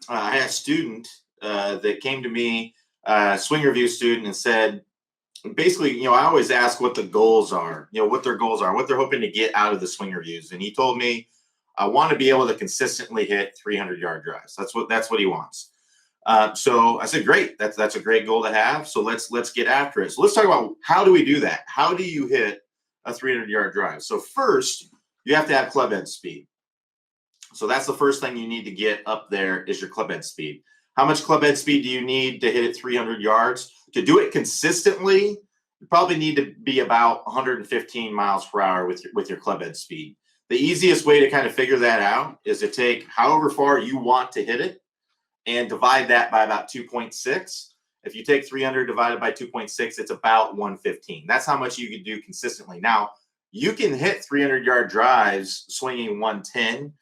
I had a student that came to me, swing review student, and said, basically, I always ask what the goals are, what their goals are, what they're hoping to get out of the swing reviews. And he told me, I want to be able to consistently hit 300-yard drives. That's what he wants. So I said, great, that's a great goal to have. So let's get after it. So let's talk about, how do we do that? How do you hit a 300-yard drive? So first, you have to have club head speed. So that's the first thing you need to get up there is your club head speed. How much club head speed do you need to hit it 300 yards? To do it consistently, you probably need to be about 115 miles per hour with your club head speed. The easiest way to kind of figure that out is to take however far you want to hit it and divide that by about 2.6. If you take 300 divided by 2.6, it's about 115. That's how much you can do consistently. Now, you can hit 300-yard drives swinging 110,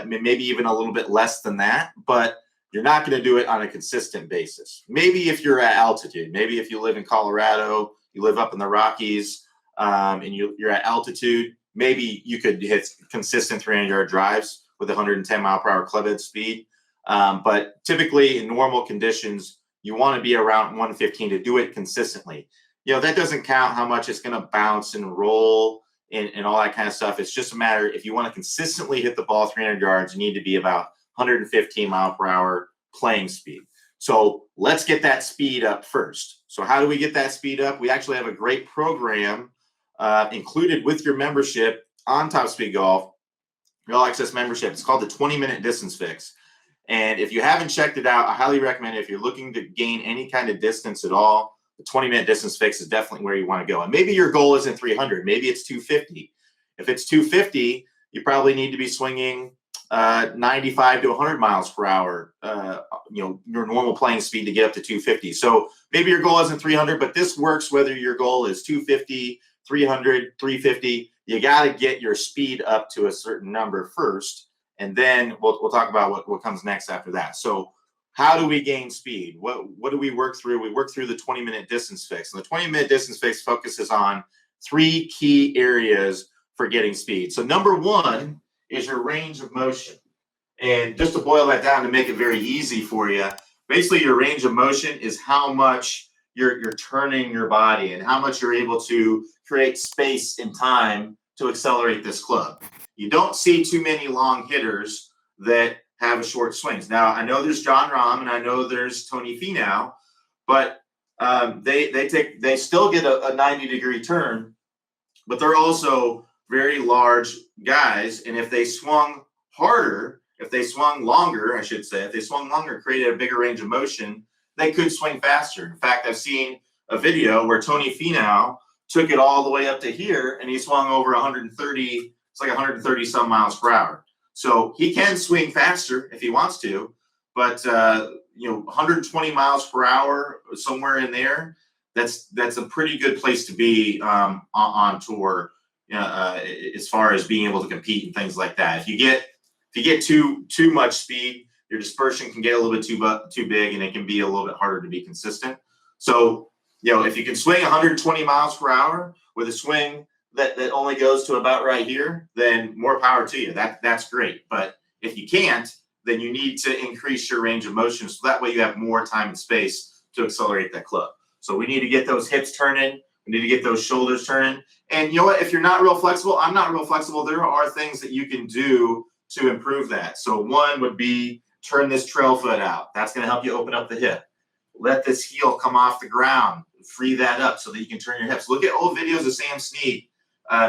maybe even a little bit less than that, but you're not going to do it on a consistent basis. Maybe if you're at altitude, maybe if you live in Colorado, you live up in the Rockies, and you're at altitude, maybe you could hit consistent 300-yard drives with 110 mile per hour club head speed. But typically in normal conditions, you want to be around 115 to do it consistently. That doesn't count how much it's going to bounce and roll and all that kind of stuff. It's just a matter, if you want to consistently hit the ball 300 yards, you need to be about 115 mile per hour playing speed. So let's get that speed up first. So how do we get that speed up? We actually have a great program included with your membership on Top Speed Golf, your all access membership. It's called the 20-minute distance fix. And if you haven't checked it out, I highly recommend it. If you're looking to gain any kind of distance at all, the 20-minute distance fix is definitely where you want to go. And maybe your goal isn't 300. Maybe it's 250. If it's 250, you probably need to be swinging 95 to 100 miles per hour, your normal playing speed to get up to 250. So maybe your goal isn't 300, but this works whether your goal is 250, 300, 350. You got to get your speed up to a certain number first. And then we'll talk about what comes next after that. So how do we gain speed? What do we work through? We work through the 20-minute distance fix. And the 20-minute distance fix focuses on 3 key areas for getting speed. So number 1 is your range of motion. And just to boil that down to make it very easy for you, basically your range of motion is how much you're turning your body and how much you're able to create space and time to accelerate this club. You don't see too many long hitters that have a short swings. Now, I know there's John Rahm and I know there's Tony Finau, but they still get a 90-degree turn, but they're also very large guys. And if they swung harder, if they swung longer, created a bigger range of motion, they could swing faster. In fact, I've seen a video where Tony Finau took it all the way up to here and he swung over 130. It's like 130 some miles per hour. So he can swing faster if he wants to, but 120 miles per hour, somewhere in there, that's a pretty good place to be on tour, as far as being able to compete and things like that. If you get too much speed, your dispersion can get a little bit too big, and it can be a little bit harder to be consistent. So if you can swing 120 miles per hour with a swing that only goes to about right here, then more power to you. That's great. But if you can't, then you need to increase your range of motion so that way you have more time and space to accelerate that club. So we need to get those hips turning. We need to get those shoulders turning. And you know what? If you're not real flexible, I'm not real flexible, there are things that you can do to improve that. So one would be turn this trail foot out. That's going to help you open up the hip. Let this heel come off the ground. Free that up so that you can turn your hips. Look at old videos of Sam Snead,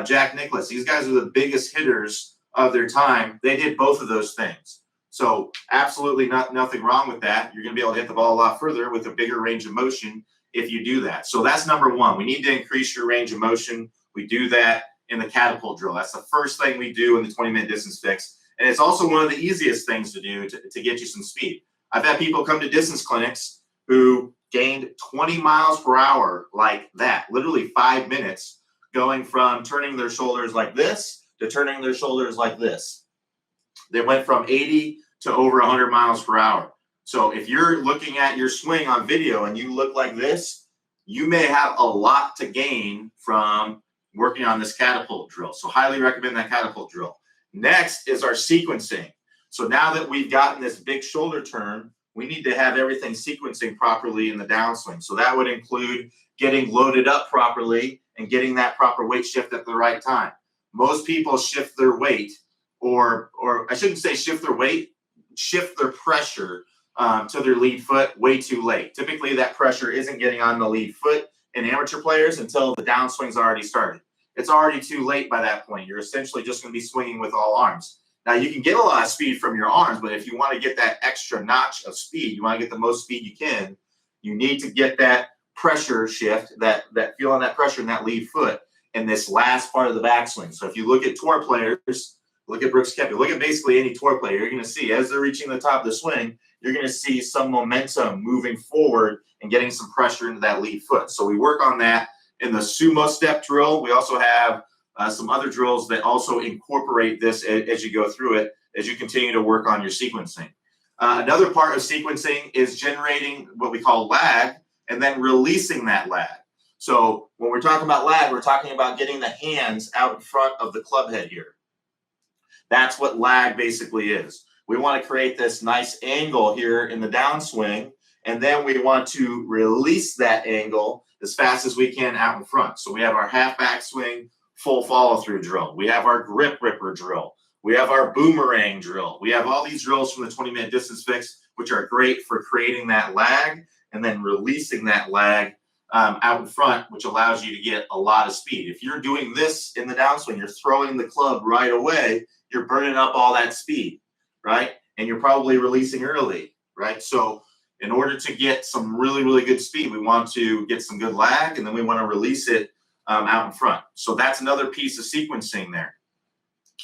Jack Nicklaus. These guys are the biggest hitters of their time. They did both of those things. So absolutely nothing wrong with that. You're going to be able to hit the ball a lot further with a bigger range of motion if you do that. So that's number 1. We need to increase your range of motion. We do that in the catapult drill. That's the first thing we do in the 20-minute distance fix. And it's also one of the easiest things to do to get you some speed. I've had people come to distance clinics who gained 20 miles per hour like that, literally 5 minutes, going from turning their shoulders like this to turning their shoulders like this. They went from 80 to over 100 miles per hour. So if you're looking at your swing on video and you look like this, you may have a lot to gain from working on this catapult drill. So highly recommend that catapult drill. Next is our sequencing. So now that we've gotten this big shoulder turn, we need to have everything sequencing properly in the downswing. So that would include getting loaded up properly and getting that proper weight shift at the right time. Most people shift their weight, or I shouldn't say shift their weight, shift their pressure to their lead foot way too late. Typically, that pressure isn't getting on the lead foot in amateur players until the downswing's already started. It's already too late by that point. You're essentially just going to be swinging with all arms. Now, you can get a lot of speed from your arms, but if you want to get that extra notch of speed, you want to get the most speed you can, you need to get that pressure shift, that feeling that pressure in that lead foot in this last part of the backswing. So if you look at tour players, look at Brooks Koepka, look at basically any tour player, you're going to see as they're reaching the top of the swing, you're going to see some momentum moving forward and getting some pressure into that lead foot. So we work on that in the sumo step drill. We also have some other drills that also incorporate this as you go through it, as you continue to work on your sequencing. Another part of sequencing is generating what we call lag and then releasing that lag. So when we're talking about lag, we're talking about getting the hands out in front of the club head here. That's what lag basically is. We want to create this nice angle here in the downswing, and then we want to release that angle as fast as we can out in front. So we have our half backswing, full follow-through drill. We have our grip ripper drill. We have our boomerang drill. We have all these drills from the 20-minute distance fix, which are great for creating that lag and then releasing that lag out in front, which allows you to get a lot of speed. If you're doing this in the downswing, you're throwing the club right away, you're burning up all that speed, right? And you're probably releasing early, right? So in order to get some really, really good speed, we want to get some good lag, and then we want to release it out in front. So that's another piece of sequencing there.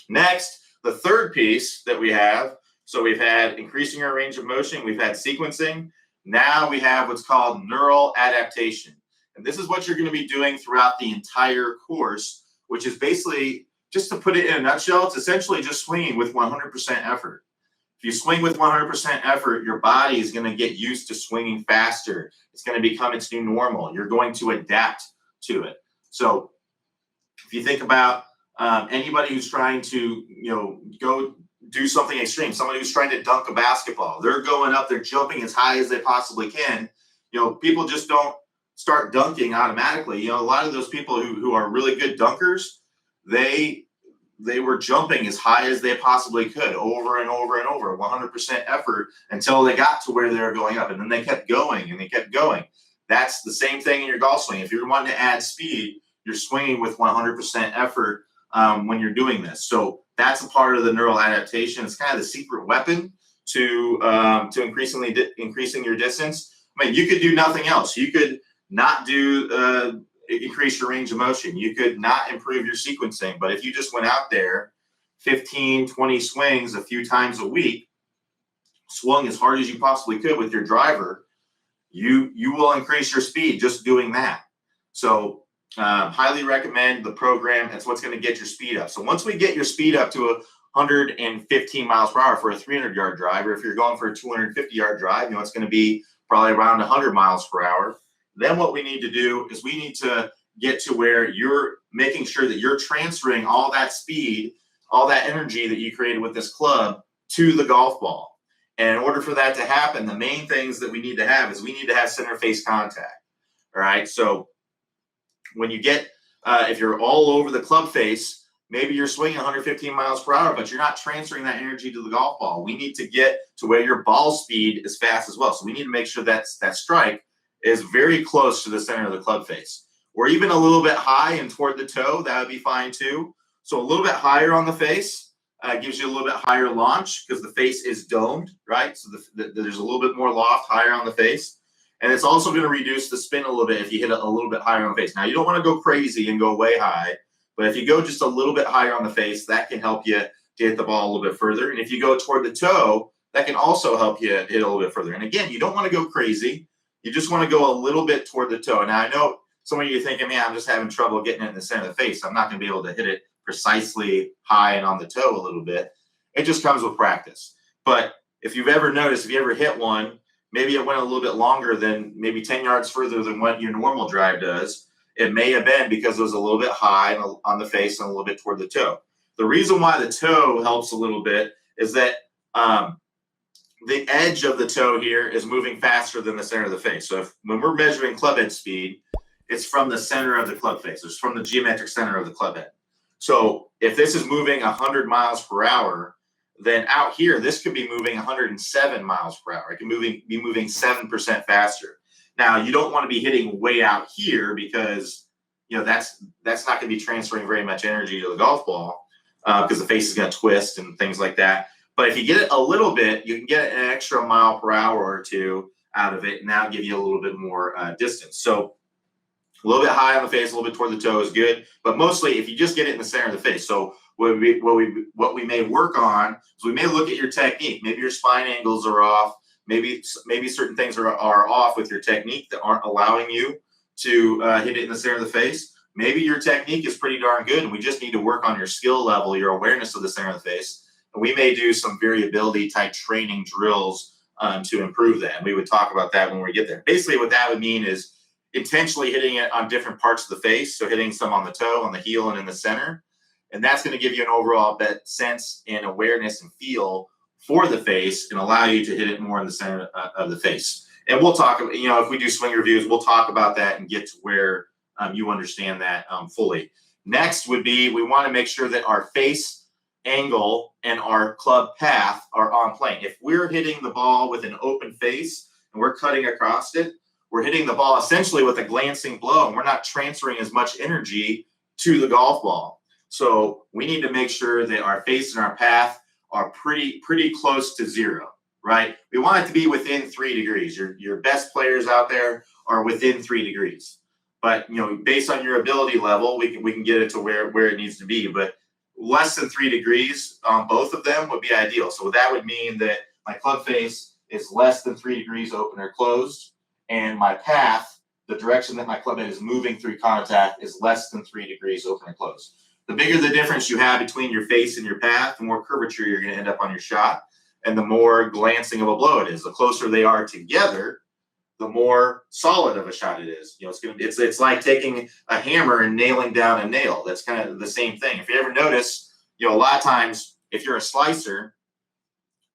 Next, the third piece that we have, so we've had increasing our range of motion, we've had sequencing. Now we have what's called neural adaptation. And this is what you're going to be doing throughout the entire course, which is basically, just to put it in a nutshell, it's essentially just swinging with 100% effort. If you swing with 100% effort, your body is going to get used to swinging faster. It's going to become its new normal. You're going to adapt to it. So if you think about anybody who's trying to, go do something extreme, somebody who's trying to dunk a basketball, they're going up, they're jumping as high as they possibly can. People just don't start dunking automatically. A lot of those people who are really good dunkers, they were jumping as high as they possibly could over and over and over, 100% effort until they got to where they were going up. And then they kept going and they kept going. That's the same thing in your golf swing. If you're wanting to add speed, you're swinging with 100% effort when you're doing this. So that's a part of the neural adaptation. It's kind of the secret weapon to increasing your distance. I mean, you could do nothing else. You could not do increase your range of motion. You could not improve your sequencing. But if you just went out there 15, 20 swings a few times a week, swung as hard as you possibly could with your driver, you will increase your speed just doing that. So highly recommend the program. That's what's going to get your speed up. So once we get your speed up to 115 miles per hour for a 300-yard drive, or if you're going for a 250-yard drive, it's going to be probably around 100 miles per hour. Then what we need to do is we need to get to where you're making sure that you're transferring all that speed, all that energy that you created with this club to the golf ball. And in order for that to happen, the main things that we need to have is we need to have center face contact. All right. So when you get, if you're all over the club face, maybe you're swinging 115 miles per hour, but you're not transferring that energy to the golf ball. We need to get to where your ball speed is fast as well. So we need to make sure that strike is very close to the center of the club face, or even a little bit high and toward the toe. That would be fine too. So a little bit higher on the face gives you a little bit higher launch because the face is domed, right? So there's a little bit more loft higher on the face. And it's also going to reduce the spin a little bit if you hit it a little bit higher on the face. Now, you don't want to go crazy and go way high, but if you go just a little bit higher on the face, that can help you to hit the ball a little bit further. And if you go toward the toe, that can also help you hit a little bit further. And again, you don't want to go crazy. You just want to go a little bit toward the toe. Now, I know some of you are thinking, man, I'm just having trouble getting it in the center of the face. I'm not going to be able to hit it precisely high and on the toe a little bit. It just comes with practice. But if you've ever noticed, if you ever hit one, maybe it went a little bit longer than maybe 10 yards further than what your normal drive does. It may have been because it was a little bit high on the face and a little bit toward the toe. The reason why the toe helps a little bit is that The edge of the toe here is moving faster than the center of the face. So when we're measuring club head speed, it's from the center of the club face. It's from the geometric center of the club head. So if this is moving 100 miles per hour, then out here, this could be moving 107 miles per hour. It can be moving 7% faster. Now, you don't want to be hitting way out here because, you know, that's not going to be transferring very much energy to the golf ball because the face is going to twist and things like that. But if you get it a little bit, you can get an extra mile per hour or two out of it, and that'll give you a little bit more distance. So a little bit high on the face, a little bit toward the toe is good, but mostly if you just get it in the center of the face. So what we may work on is we may look at your technique. Maybe your spine angles are off. Maybe certain things are off with your technique that aren't allowing you to hit it in the center of the face. Maybe your technique is pretty darn good, and we just need to work on your skill level, your awareness of the center of the face. And we may do some variability type training drills to improve that. And we would talk about that when we get there. Basically, what that would mean is intentionally hitting it on different parts of the face. So hitting some on the toe, on the heel, and in the center. And that's going to give you an overall sense and awareness and feel for the face and allow you to hit it more in the center of the face. And we'll talk, you know, if we do swing reviews, we'll talk about that and get to where you understand that fully. Next would be, we want to make sure that our face angle and our club path are on plane. If we're hitting the ball with an open face and we're cutting across it, we're hitting the ball essentially with a glancing blow, and we're not transferring as much energy to the golf ball. So we need to make sure that our face and our path are pretty close to zero, right? We want it to be within 3 degrees. Your best players out there are within 3 degrees. But, you know, based on your ability level, we can get it to where it needs to be. But less than 3 degrees on both of them would be ideal. So that would mean that my club face is less than 3 degrees open or closed, and my path, the direction that my club head is moving through contact, is less than 3 degrees open or closed. The bigger the difference you have between your face and your path, the more curvature you're going to end up on your shot, and the more glancing of a blow it is. The closer they are together, the more solid of a shot it is. You know, it's like taking a hammer and nailing down a nail. That's kind of the same thing. If you ever notice, you know, a lot of times if you're a slicer,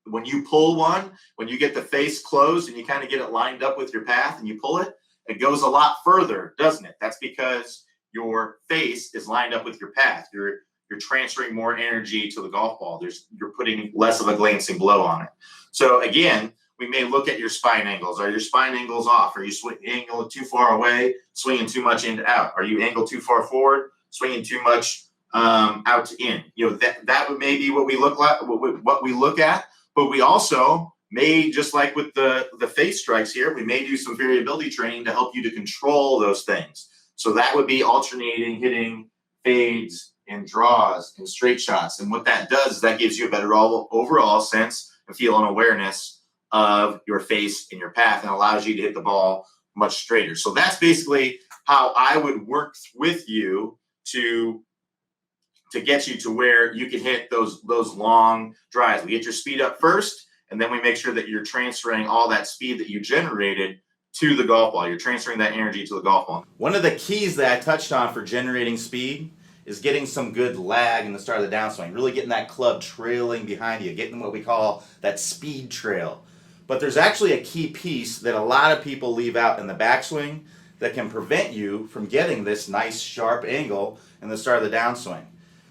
when you pull one, when you get the face closed and you kind of get it lined up with your path and you pull it, it goes a lot further, doesn't it? That's because your face is lined up with your path. You're transferring more energy to the golf ball. You're putting less of a glancing blow on it. So again, we may look at your spine angles. Are your spine angles off? Are you angled too far away, swinging too much in to out? Are you angled too far forward, swinging too much out to in? You know, that would maybe what we look like, what we look at. But we also may, just like with the face strikes here, we may do some variability training to help you to control those things. So that would be alternating, hitting fades and draws and straight shots. And what that does is that gives you a better overall sense and feel and awareness of your face and your path, and allows you to hit the ball much straighter. So that's basically how I would work with you to get you to where you can hit those long drives. We get your speed up first, and then we make sure that you're transferring all that speed that you generated to the golf ball. You're transferring that energy to the golf ball. One of the keys that I touched on for generating speed is getting some good lag in the start of the downswing, really getting that club trailing behind you, getting what we call that speed trail. But there's actually a key piece that a lot of people leave out in the backswing that can prevent you from getting this nice sharp angle in the start of the downswing.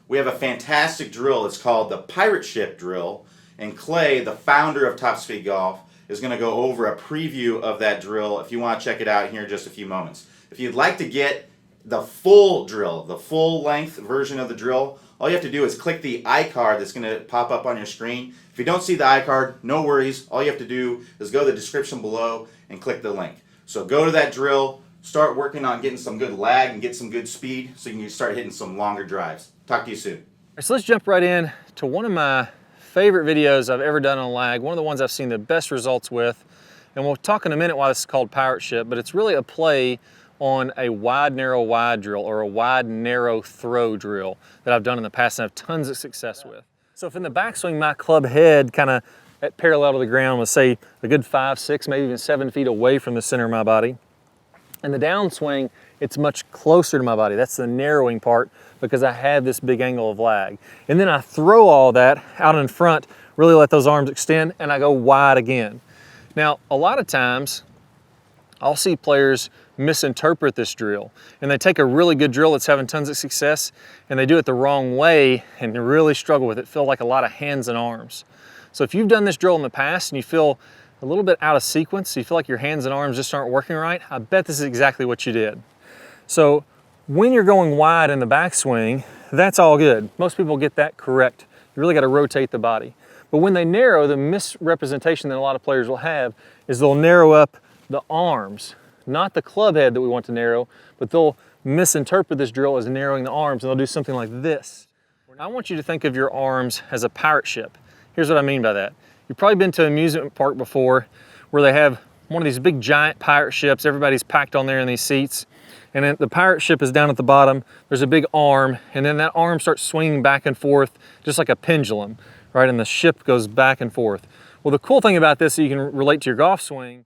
We have a fantastic drill. It's called the Pirate Ship drill, and Clay, the founder of Top Speed Golf, is going to go over a preview of that drill if you want to check it out here in just a few moments. If you'd like to get the full drill, the full length version of the drill, all you have to do is click the iCard that's going to pop up on your screen. If you don't see the iCard, no worries. All you have to do is go to the description below and click the link. So go to that drill, start working on getting some good lag and get some good speed so you can start hitting some longer drives. Talk to you soon. All right, so let's jump right in to one of my favorite videos I've ever done on lag, one of the ones I've seen the best results with. And we'll talk in a minute why this is called Pirate Ship, but it's really a play on a wide, narrow, wide drill, or a wide, narrow throw drill that I've done in the past and have tons of success with. So if in the backswing, my club head kind of at parallel to the ground was, say, a good 5, 6, maybe even 7 feet away from the center of my body, in the downswing, it's much closer to my body. That's the narrowing part because I have this big angle of lag. And then I throw all that out in front really let those arms extend, and I go wide again. Now, a lot of times, I'll see players misinterpret this drill, and they take a really good drill that's having tons of success, and they do it the wrong way and really struggle with it, feel like a lot of hands and arms. So if you've done this drill in the past and you feel a little bit out of sequence, you feel like your hands and arms just aren't working right, I bet this is exactly what you did. So when you're going wide in the backswing, that's all good. Most people get that correct. You really got to rotate the body. But when they narrow, the misrepresentation that a lot of players will have is they'll narrow up the arms, not the club head that we want to narrow, but they'll misinterpret this drill as narrowing the arms, and they'll do something like this. I want you to think of your arms as a pirate ship. Here's what I mean by that. You've probably been to an amusement park before where they have one of these big giant pirate ships. Everybody's packed on there in these seats. And then the pirate ship is down at the bottom. There's a big arm, and then that arm starts swinging back and forth just like a pendulum, right? And the ship goes back and forth. Well, the cool thing about this, so you can relate to your golf swing,